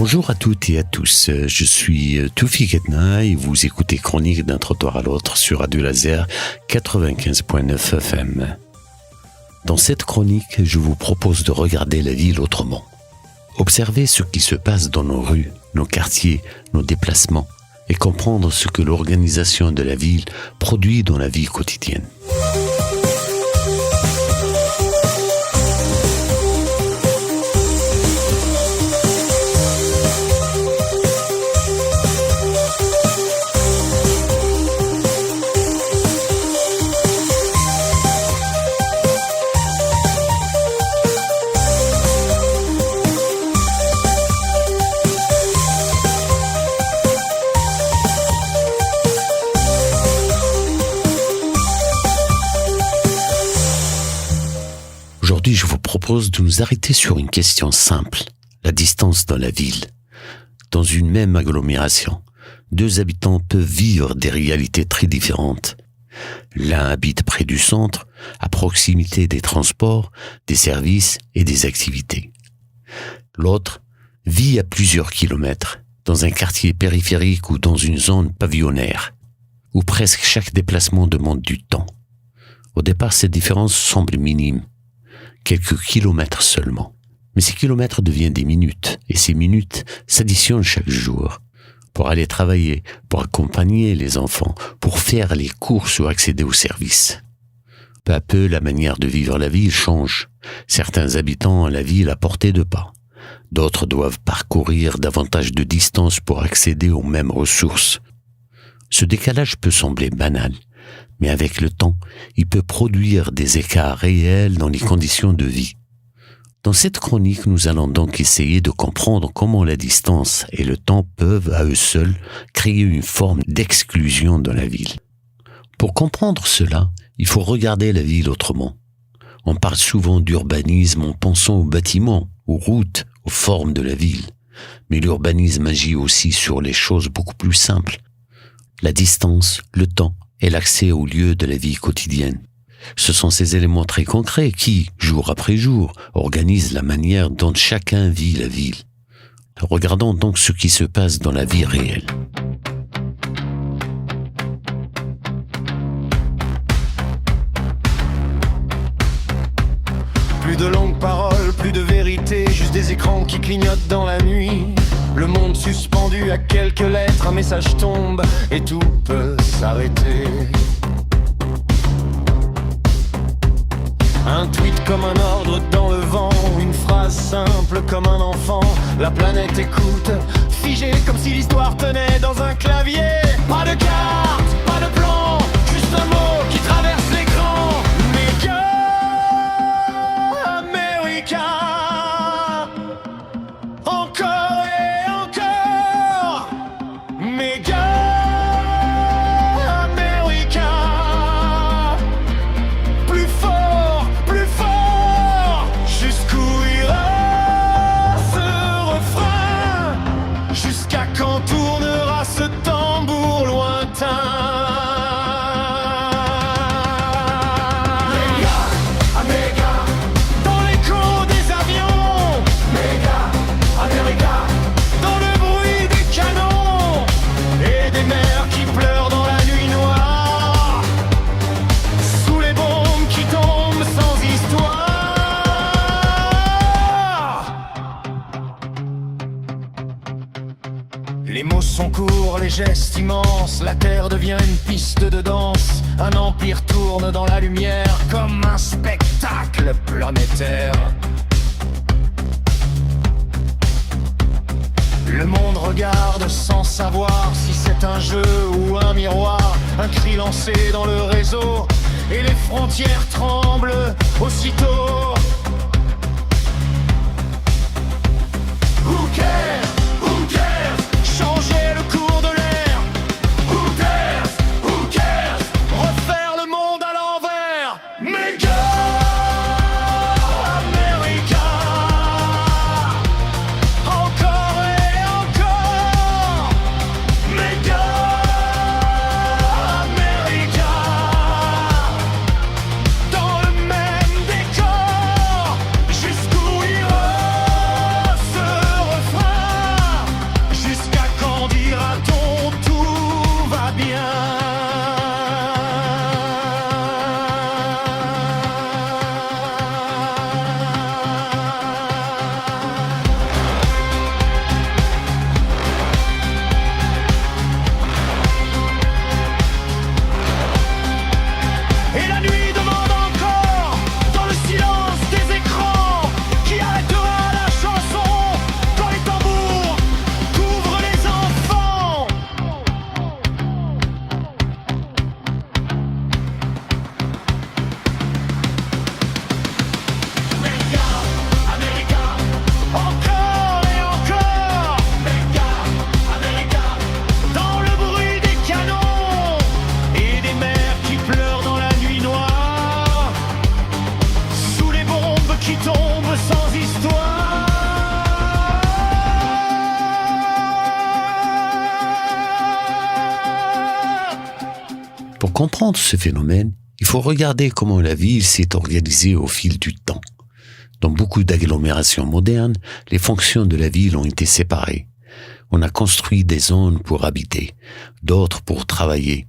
Bonjour à toutes et à tous, je suis Toufik Etna et vous écoutez Chronique d'un trottoir à l'autre sur Radio Laser 95.9 FM. Dans cette chronique, je vous propose de regarder la ville autrement. Observer ce qui se passe dans nos rues, nos quartiers, nos déplacements et comprendre ce que l'organisation de la ville produit dans la vie quotidienne. Aujourd'hui, je vous propose de nous arrêter sur une question simple, la distance dans la ville. Dans une même agglomération, deux habitants peuvent vivre des réalités très différentes. L'un habite près du centre, à proximité des transports, des services et des activités. L'autre vit à plusieurs kilomètres, dans un quartier périphérique ou dans une zone pavillonnaire, où presque chaque déplacement demande du temps. Au départ, cette différence semble minime. Quelques kilomètres seulement. Mais ces kilomètres deviennent des minutes, et ces minutes s'additionnent chaque jour. Pour aller travailler, pour accompagner les enfants, pour faire les courses ou accéder aux services. Peu à peu, la manière de vivre la ville change. Certains habitants ont la ville à portée de pas. D'autres doivent parcourir davantage de distance pour accéder aux mêmes ressources. Ce décalage peut sembler banal, mais avec le temps, il peut produire des écarts réels dans les conditions de vie. Dans cette chronique, nous allons donc essayer de comprendre comment la distance et le temps peuvent, à eux seuls, créer une forme d'exclusion dans la ville. Pour comprendre cela, il faut regarder la ville autrement. On parle souvent d'urbanisme en pensant aux bâtiments, aux routes, aux formes de la ville. Mais l'urbanisme agit aussi sur les choses beaucoup plus simples. La distance, le temps, et l'accès aux lieux de la vie quotidienne. Ce sont ces éléments très concrets qui, jour après jour, organisent la manière dont chacun vit la ville. Regardons donc ce qui se passe dans la vie réelle. Plus de longues paroles, plus de vérité, juste des écrans qui clignotent dans la nuit. Le monde suspendu à quelques lettres, un message tombe et tout peut s'arrêter. Un tweet comme un ordre dans le vent, une phrase simple comme un enfant. La planète écoute, figée comme si l'histoire tenait dans un clavier. Pas de carte, pas de plan, juste un mot qui traverse l'écran. Méga America. Encore et encore. Méga America. Plus fort, jusqu'où ira ce refrain? Jusqu'à quand tournera ce tambour lointain? Les mots sont courts, les gestes immenses, la terre devient une piste de danse. Un empire tourne dans la lumière comme un spectacle planétaire. Le monde regarde sans savoir si c'est un jeu ou un miroir. Un cri lancé dans le réseau et les frontières tremblent aussitôt. Who cares? Who cares? Changer le cours de l'air. Who cares? Who cares? Refaire le monde à l'envers. Méga America. Encore et encore. Méga America. Dans le même décor. Jusqu'où ira ce refrain? Pour comprendre ce phénomène, il faut regarder comment la ville s'est organisée au fil du temps. Dans beaucoup d'agglomérations modernes, les fonctions de la ville ont été séparées. On a construit des zones pour habiter, d'autres pour travailler,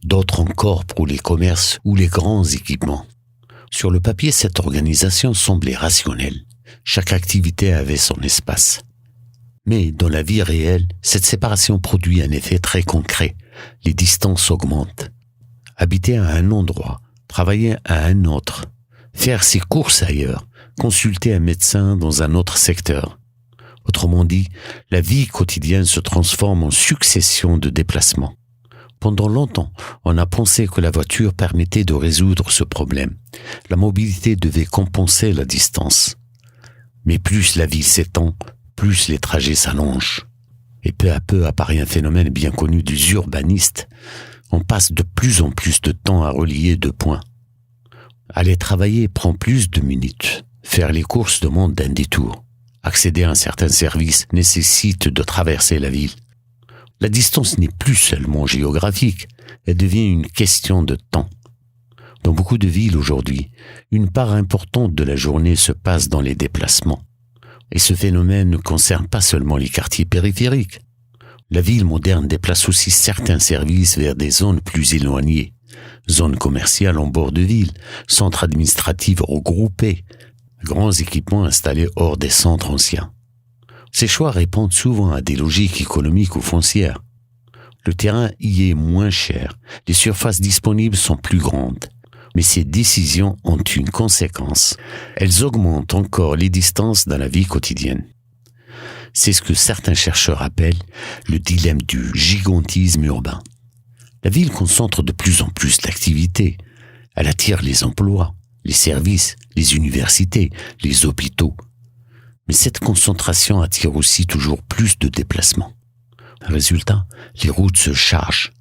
d'autres encore pour les commerces ou les grands équipements. Sur le papier, cette organisation semblait rationnelle. Chaque activité avait son espace. Mais dans la vie réelle, cette séparation produit un effet très concret. Les distances augmentent. Habiter à un endroit, travailler à un autre, faire ses courses ailleurs, consulter un médecin dans un autre secteur. Autrement dit, la vie quotidienne se transforme en succession de déplacements. Pendant longtemps, on a pensé que la voiture permettait de résoudre ce problème. La mobilité devait compenser la distance. Mais plus la ville s'étend, plus les trajets s'allongent. Et peu à peu apparaît un phénomène bien connu des urbanistes. On passe de plus en plus de temps à relier deux points. Aller travailler prend plus de minutes. Faire les courses demande un détour. Accéder à un certain service nécessite de traverser la ville. La distance n'est plus seulement géographique, elle devient une question de temps. Dans beaucoup de villes aujourd'hui, une part importante de la journée se passe dans les déplacements. Et ce phénomène ne concerne pas seulement les quartiers périphériques. La ville moderne déplace aussi certains services vers des zones plus éloignées. Zones commerciales en bord de ville, centres administratifs regroupés, grands équipements installés hors des centres anciens. Ces choix répondent souvent à des logiques économiques ou foncières. Le terrain y est moins cher, les surfaces disponibles sont plus grandes. Mais ces décisions ont une conséquence. Elles augmentent encore les distances dans la vie quotidienne. C'est ce que certains chercheurs appellent le dilemme du gigantisme urbain. La ville concentre de plus en plus d'activités. Elle attire les emplois, les services, les universités, les hôpitaux. Mais cette concentration attire aussi toujours plus de déplacements. Résultat, les routes se chargent,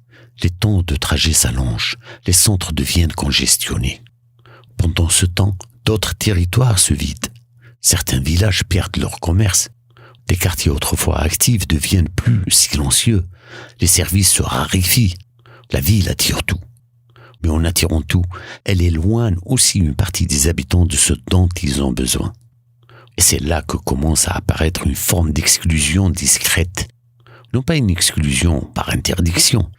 les temps de trajet s'allongent, les centres deviennent congestionnés. Pendant ce temps, d'autres territoires se vident. Certains villages perdent leur commerce. Les quartiers autrefois actifs deviennent plus silencieux. Les services se raréfient. La ville attire tout. Mais en attirant tout, elle éloigne aussi une partie des habitants de ce dont ils ont besoin. Et c'est là que commence à apparaître une forme d'exclusion discrète. Non pas une exclusion par interdiction,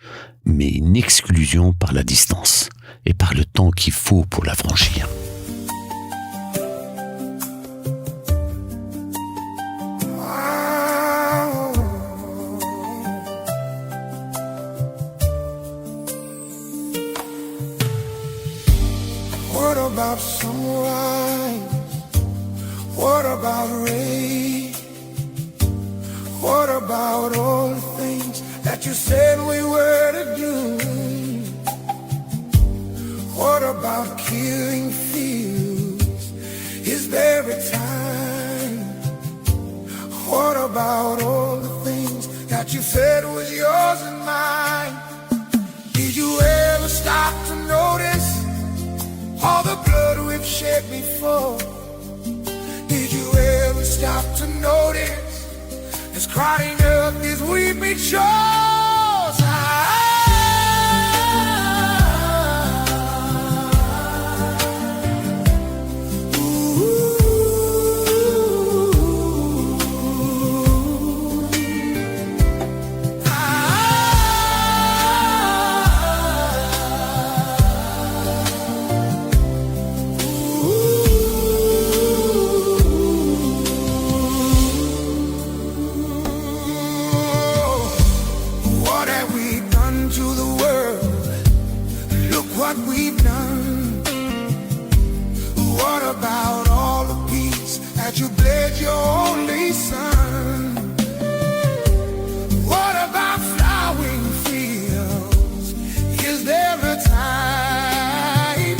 mais une exclusion par la distance et par le temps qu'il faut pour la franchir. What about sunrise? What about rain? What about all the things that you said we were to do? What about killing feels? Is there a time? What about all the things that you said was yours and mine? Did you ever stop to notice all the blood we've shed before? Did you ever stop to notice as crying up these weeping shores? What we've done. What about all the peace that you bled your only son? What about flowering fields? Is there a time?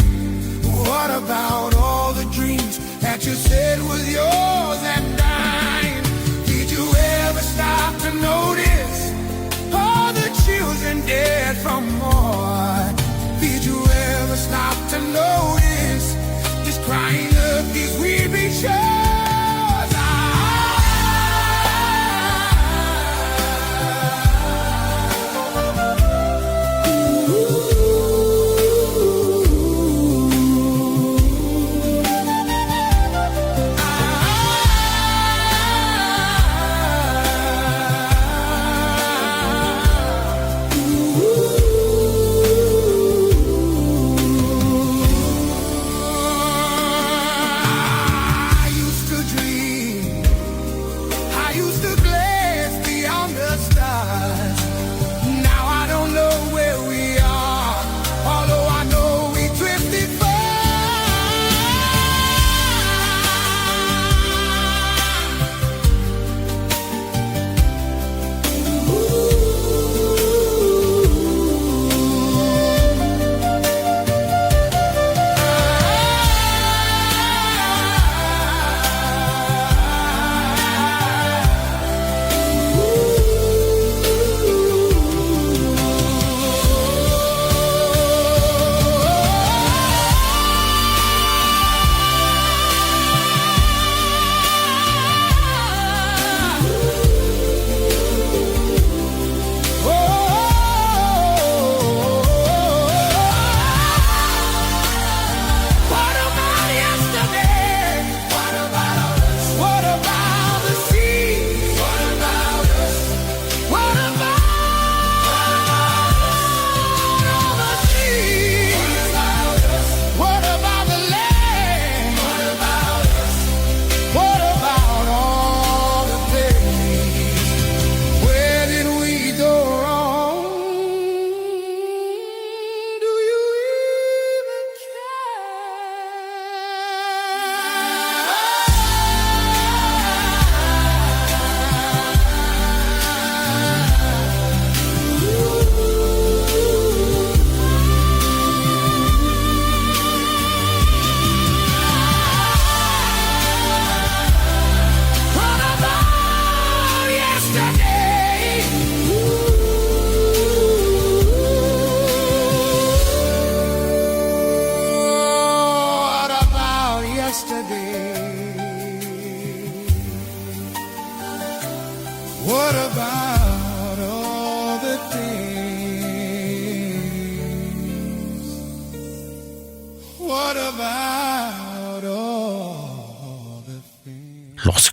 What about all the dreams that you said was yours and mine? Did you ever stop to notice all the children dead from war? Did you ever stop to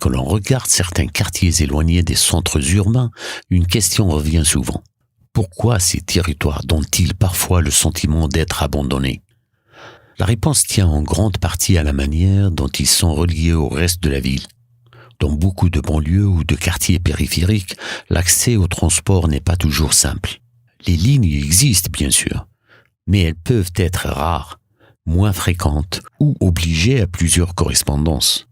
Lorsque l'on regarde certains quartiers éloignés des centres urbains, une question revient souvent. Pourquoi ces territoires dont-ils parfois le sentiment d'être abandonnés ? La réponse tient en grande partie à la manière dont ils sont reliés au reste de la ville. Dans beaucoup de banlieues ou de quartiers périphériques, l'accès au transport n'est pas toujours simple. Les lignes existent bien sûr, mais elles peuvent être rares, moins fréquentes ou obligées à plusieurs correspondances.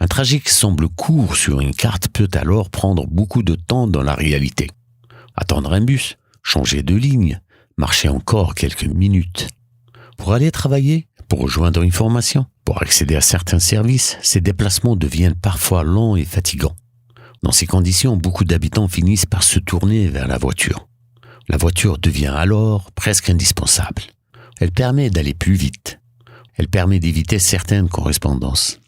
Un trajet qui semble court sur une carte peut alors prendre beaucoup de temps dans la réalité. Attendre un bus, changer de ligne, marcher encore quelques minutes. Pour aller travailler, pour rejoindre une formation, pour accéder à certains services, ces déplacements deviennent parfois longs et fatigants. Dans ces conditions, beaucoup d'habitants finissent par se tourner vers la voiture. La voiture devient alors presque indispensable. Elle permet d'aller plus vite. Elle permet d'éviter certaines correspondances.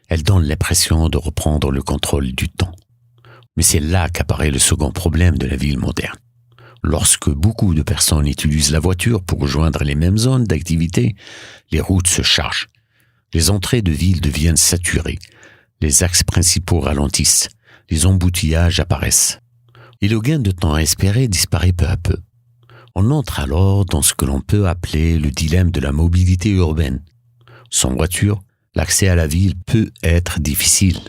Elle donne l'impression de reprendre le contrôle du temps. Mais c'est là qu'apparaît le second problème de la ville moderne. Lorsque beaucoup de personnes utilisent la voiture pour rejoindre les mêmes zones d'activité, les routes se chargent. Les entrées de ville deviennent saturées. Les axes principaux ralentissent. Les embouteillages apparaissent. Et le gain de temps espéré disparaît peu à peu. On entre alors dans ce que l'on peut appeler le dilemme de la mobilité urbaine. Sans voiture, l'accès à la ville peut être difficile.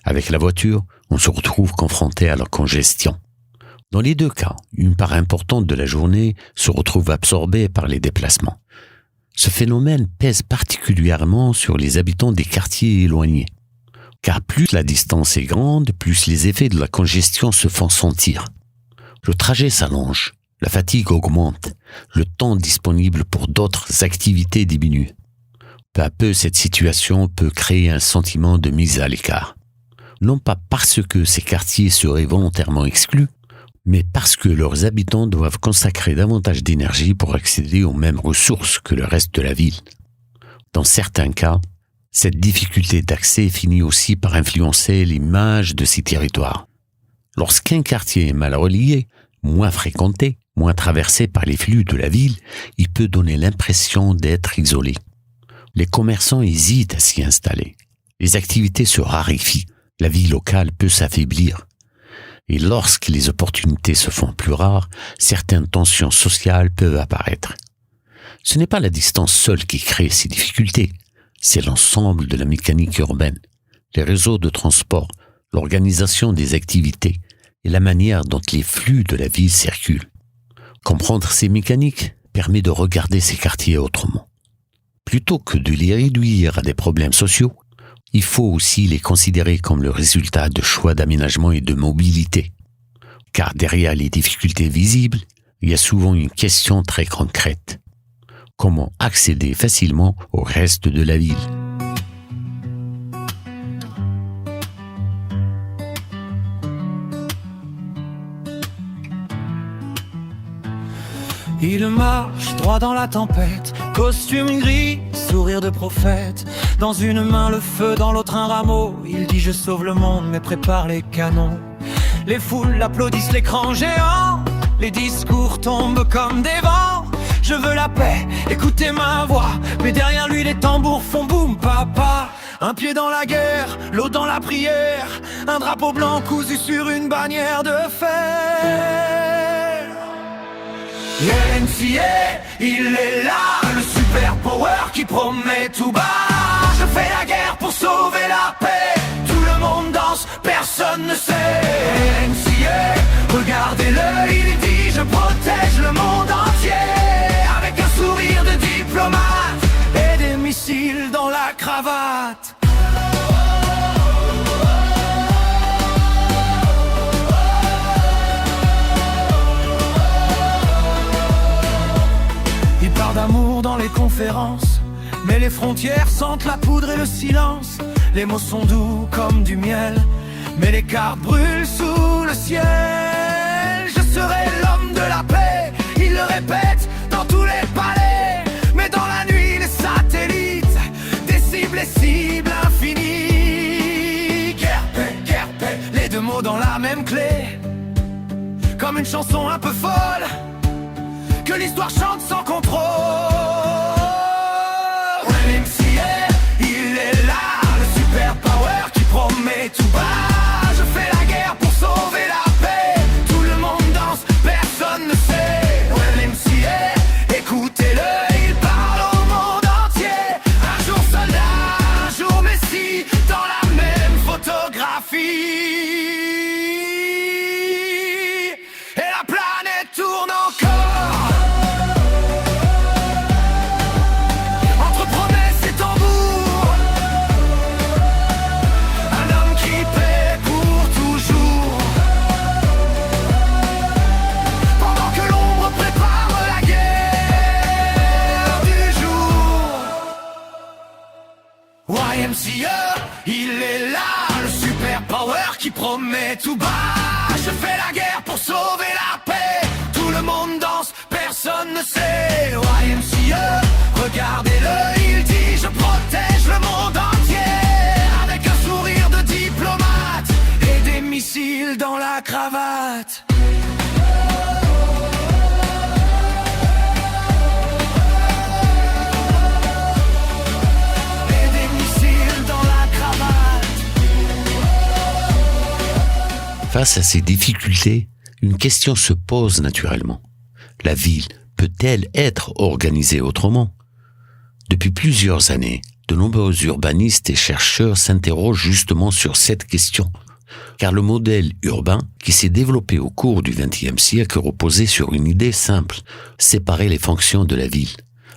Avec la voiture, on se retrouve confronté à la congestion. Dans les deux cas, une part importante de la journée se retrouve absorbée par les déplacements. Ce phénomène pèse particulièrement sur les habitants des quartiers éloignés. Car plus la distance est grande, plus les effets de la congestion se font sentir. Le trajet s'allonge, la fatigue augmente, le temps disponible pour d'autres activités diminue. Peu à peu, cette situation peut créer un sentiment de mise à l'écart. Non pas parce que ces quartiers seraient volontairement exclus, mais parce que leurs habitants doivent consacrer davantage d'énergie pour accéder aux mêmes ressources que le reste de la ville. Dans certains cas, cette difficulté d'accès finit aussi par influencer l'image de ces territoires. Lorsqu'un quartier est mal relié, moins fréquenté, moins traversé par les flux de la ville, il peut donner l'impression d'être isolé. Les commerçants hésitent à s'y installer. Les activités se raréfient. La vie locale peut s'affaiblir. Et lorsque les opportunités se font plus rares, certaines tensions sociales peuvent apparaître. Ce n'est pas la distance seule qui crée ces difficultés. C'est l'ensemble de la mécanique urbaine, les réseaux de transport, l'organisation des activités et la manière dont les flux de la ville circulent. Comprendre ces mécaniques permet de regarder ces quartiers autrement. Plutôt que de les réduire à des problèmes sociaux, il faut aussi les considérer comme le résultat de choix d'aménagement et de mobilité. Car derrière les difficultés visibles, il y a souvent une question très concrète. Comment accéder facilement au reste de la ville ? Il marche droit dans la tempête, costume gris, sourire de prophète. Dans une main le feu, dans l'autre un rameau. Il dit je sauve le monde mais prépare les canons. Les foules applaudissent l'écran géant. Les discours tombent comme des vents. Je veux la paix, écoutez ma voix. Mais derrière lui les tambours font boum papa. Un pied dans la guerre, l'autre dans la prière. Un drapeau blanc cousu sur une bannière de fer. LMCA, il est là, le super power qui promet tout bas. Je fais la guerre pour sauver la paix. Tout le monde danse, personne ne sait. LMCA, regardez-le, il dit je protège le monde entier. Avec un sourire de diplomate et des missiles dans la cravate. D'amour dans les conférences, mais les frontières sentent la poudre et le silence. Les mots sont doux comme du miel, mais les cartes brûlent sous le ciel. Je serai l'homme de la paix, il le répète dans tous les palais. Mais dans la nuit les satellites, des cibles et cibles infinies. Guerre, paix, les deux mots dans la même clé. Comme une chanson un peu folle que l'histoire chante sans contrôle. LMCA, il est là, le super power qui promet YMCA, il est là, le super power qui promet tout bas. Je fais la guerre pour sauver la paix. Tout le monde danse, personne ne sait. YMCA, regardez-le, il dit je protège le monde entier. Avec un sourire de diplomate et des missiles dans la cravate. Face à ces difficultés, une question se pose naturellement. La ville peut-elle être organisée autrement ? Depuis plusieurs années, de nombreux urbanistes et chercheurs s'interrogent justement sur cette question. Car le modèle urbain qui s'est développé au cours du XXe siècle reposait sur une idée simple, séparer les fonctions de la ville.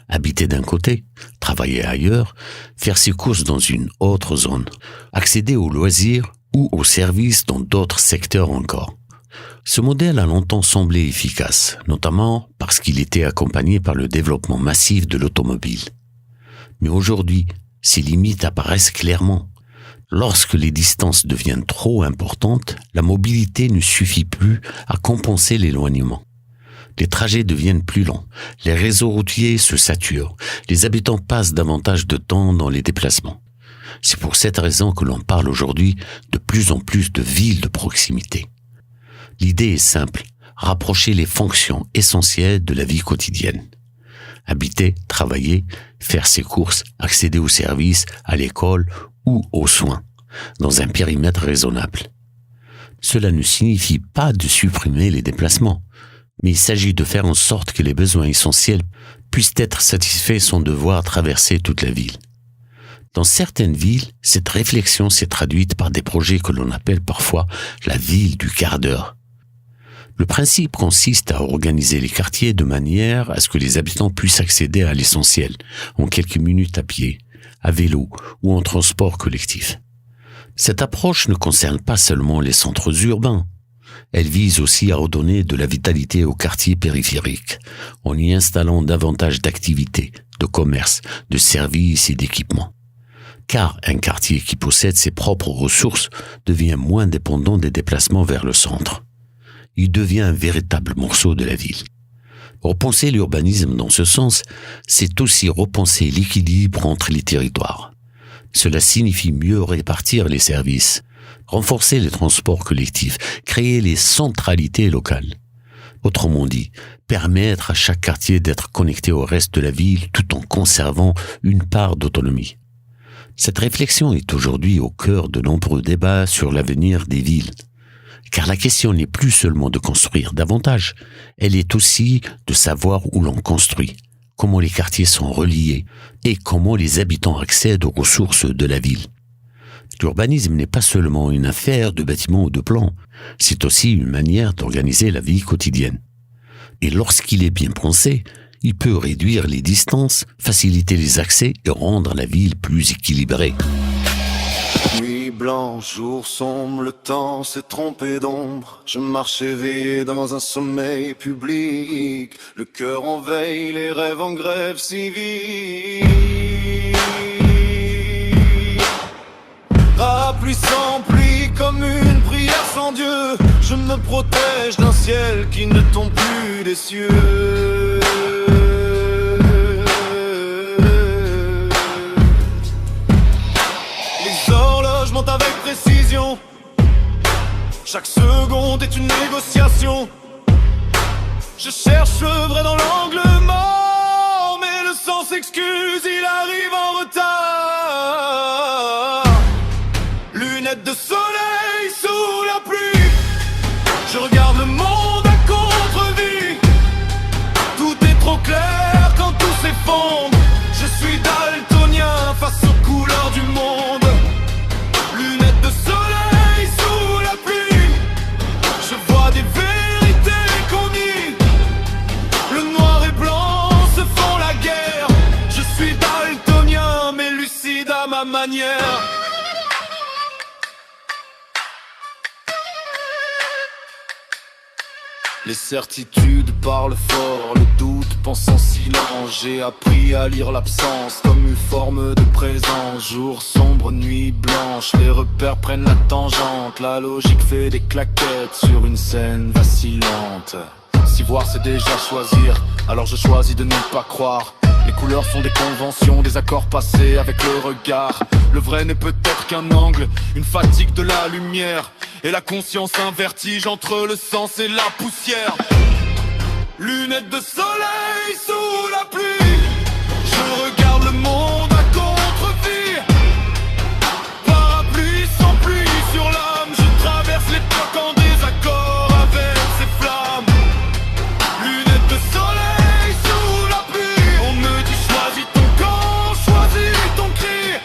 Habiter d'un côté, travailler ailleurs, faire ses courses dans une autre zone, accéder aux loisirs ou aux services dans d'autres secteurs encore. Ce modèle a longtemps semblé efficace, notamment parce qu'il était accompagné par le développement massif de l'automobile. Mais aujourd'hui, ses limites apparaissent clairement. Lorsque les distances deviennent trop importantes, la mobilité ne suffit plus à compenser l'éloignement. Les trajets deviennent plus longs, les réseaux routiers se saturent, les habitants passent davantage de temps dans les déplacements. C'est pour cette raison que l'on parle aujourd'hui de plus en plus de villes de proximité. L'idée est simple, rapprocher les fonctions essentielles de la vie quotidienne. Habiter, travailler, faire ses courses, accéder aux services, à l'école ou aux soins, dans un périmètre raisonnable. Cela ne signifie pas de supprimer les déplacements, mais il s'agit de faire en sorte que les besoins essentiels puissent être satisfaits sans devoir traverser toute la ville. Dans certaines villes, cette réflexion s'est traduite par des projets que l'on appelle parfois la ville du quart d'heure. Le principe consiste à organiser les quartiers de manière à ce que les habitants puissent accéder à l'essentiel en quelques minutes à pied, à vélo ou en transport collectif. Cette approche ne concerne pas seulement les centres urbains. Elle vise aussi à redonner de la vitalité aux quartiers périphériques, en y installant davantage d'activités, de commerces, de services et d'équipements. Car un quartier qui possède ses propres ressources devient moins dépendant des déplacements vers le centre. Il devient un véritable morceau de la ville. Repenser l'urbanisme dans ce sens, c'est aussi repenser l'équilibre entre les territoires. Cela signifie mieux répartir les services, renforcer les transports collectifs, créer les centralités locales. Autrement dit, permettre à chaque quartier d'être connecté au reste de la ville tout en conservant une part d'autonomie. Cette réflexion est aujourd'hui au cœur de nombreux débats sur l'avenir des villes. Car la question n'est plus seulement de construire davantage, elle est aussi de savoir où l'on construit, comment les quartiers sont reliés et comment les habitants accèdent aux ressources de la ville. L'urbanisme n'est pas seulement une affaire de bâtiments ou de plans, c'est aussi une manière d'organiser la vie quotidienne. Et lorsqu'il est bien pensé, il peut réduire les distances, faciliter les accès et rendre la ville plus équilibrée. Nuit blanche, jour sombre, le temps s'est trompé d'ombre. Je marche éveillé dans un sommeil public. Le cœur en veille, les rêves en grève civique. Pluie sans pluie, comme une prière sans Dieu. Je me protège d'un ciel qui ne tombe plus des cieux. Les horloges montent avec précision. Chaque seconde est une négociation. Je cherche le vrai dans l'angle mort, mais le sang s'excuse, il arrive en retard. Lunettes de soleil sous la pluie, je regarde le monde à contre-vue. Tout est trop clair quand tout s'effondre. Je suis daltonien face aux couleurs du monde. Lunettes de soleil sous la pluie, je vois des vérités qu'on nie. Le noir et blanc se font la guerre. Je suis daltonien mais lucide à ma manière. Les certitudes parlent fort, le doute pense en silence. J'ai appris à lire l'absence comme une forme de présence. Jour sombre, nuit blanche, les repères prennent la tangente. La logique fait des claquettes sur une scène vacillante. Si voir c'est déjà choisir, alors je choisis de ne pas croire. Les couleurs sont des conventions, des accords passés avec le regard. Le vrai n'est peut-être qu'un angle, une fatigue de la lumière. Et la conscience un vertige entre le sens et la poussière. Lunettes de soleil sous la pluie, je regarde le monde à contre-vue. Parapluie sans pluie sur l'âme, je traverse l'époque en désaccord avec ces flammes. Lunettes de soleil sous la pluie, on me dit choisis ton camp, choisis ton cri.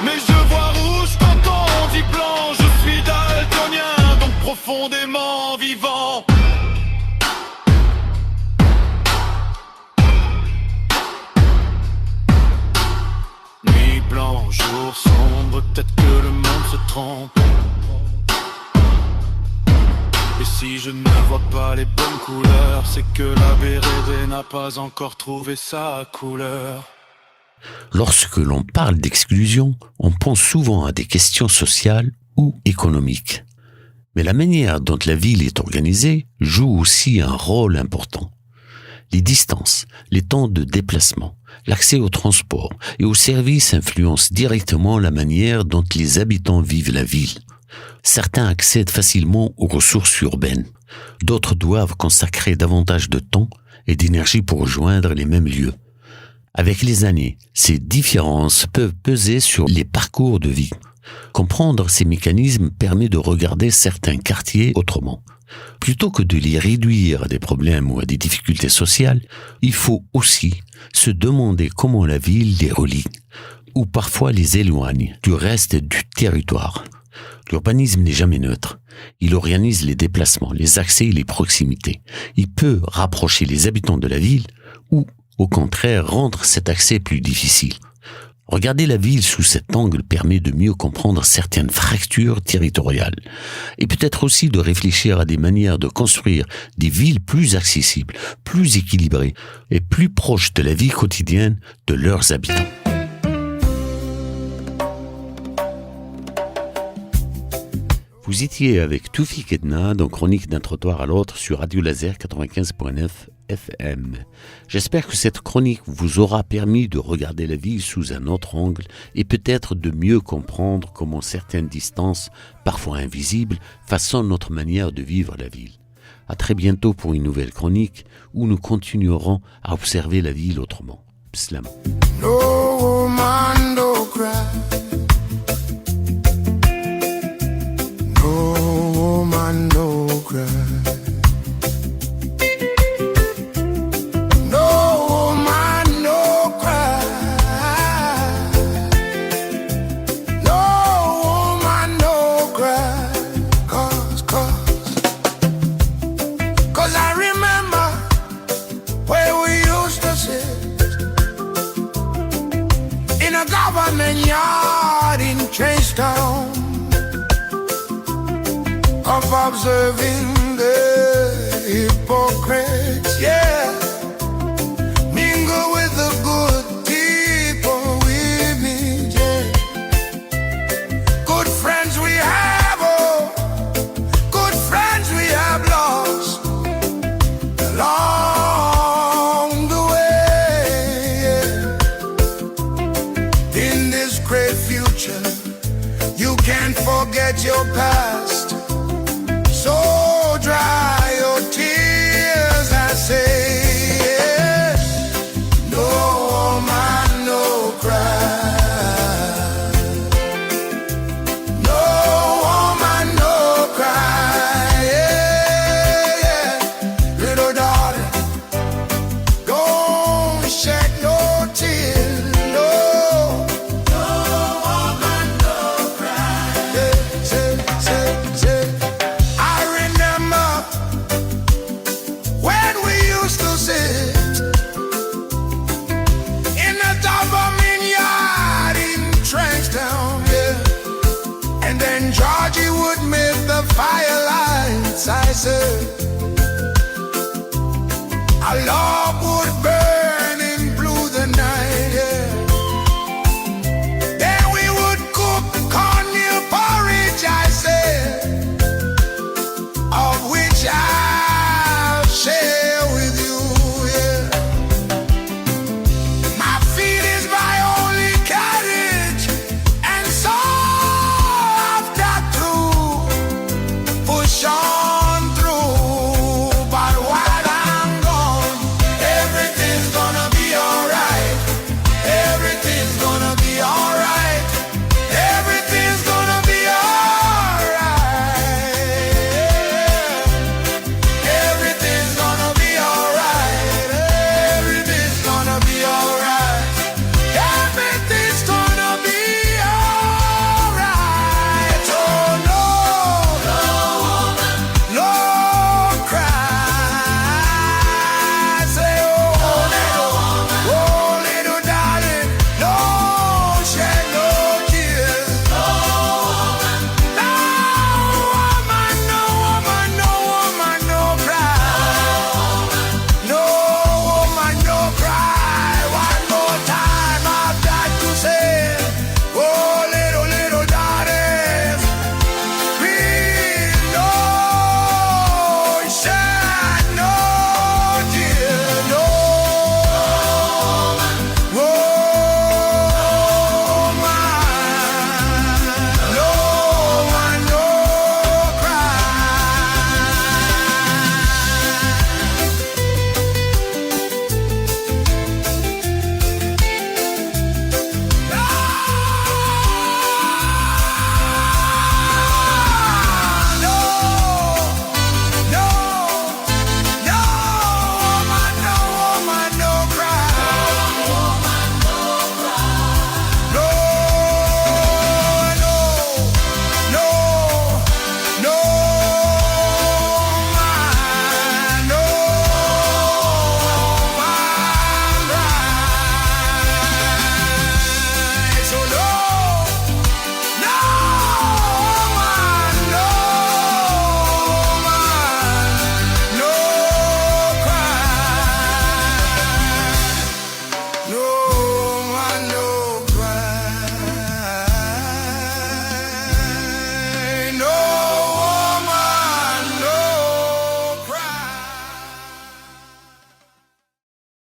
Mais je vois rouge quand on dit blanc, je suis daltonien, donc profondément vivant. Nuit blanche, jour sombre, peut-être que le monde se trompe. Et si je ne vois pas les bonnes couleurs, c'est que la vérité n'a pas encore trouvé sa couleur. Lorsque l'on parle d'exclusion, on pense souvent à des questions sociales ou économiques. Mais la manière dont la ville est organisée joue aussi un rôle important. Les distances, les temps de déplacement, l'accès au transport et aux services influencent directement la manière dont les habitants vivent la ville. Certains accèdent facilement aux ressources urbaines. D'autres doivent consacrer davantage de temps et d'énergie pour rejoindre les mêmes lieux. Avec les années, ces différences peuvent peser sur les parcours de vie. Comprendre ces mécanismes permet de regarder certains quartiers autrement. Plutôt que de les réduire à des problèmes ou à des difficultés sociales, il faut aussi se demander comment la ville les relie, ou parfois les éloigne du reste du territoire. L'urbanisme n'est jamais neutre. Il organise les déplacements, les accès et les proximités. Il peut rapprocher les habitants de la ville ou, au contraire, rendre cet accès plus difficile. Regarder la ville sous cet angle permet de mieux comprendre certaines fractures territoriales et peut-être aussi de réfléchir à des manières de construire des villes plus accessibles, plus équilibrées et plus proches de la vie quotidienne de leurs habitants. Vous étiez avec Toufik Edna dans Chronique d'un trottoir à l'autre sur Radio Laser 95.9 FM. J'espère que cette chronique vous aura permis de regarder la ville sous un autre angle et peut-être de mieux comprendre comment certaines distances, parfois invisibles, façonnent notre manière de vivre la ville. À très bientôt pour une nouvelle chronique où nous continuerons à observer la ville autrement. Bislam. No woman, no cry. No woman, no cry. No woman, no cry. No woman, no cry. Cause I remember where we used to sit in a government yard in Chasetown, of observing the hypocrites, yeah. Mingle with the good people we meet, yeah. Good friends we have, oh, good friends we have lost along the way, yeah. In this great future, you can't forget your past. So dry your tears, I say, yeah. No man, no cry. No woman, no cry, yeah, yeah. Little daughter, don't shed no tears, no. No woman, no cry, yeah, say. Georgie would make the firelights, I said. alone.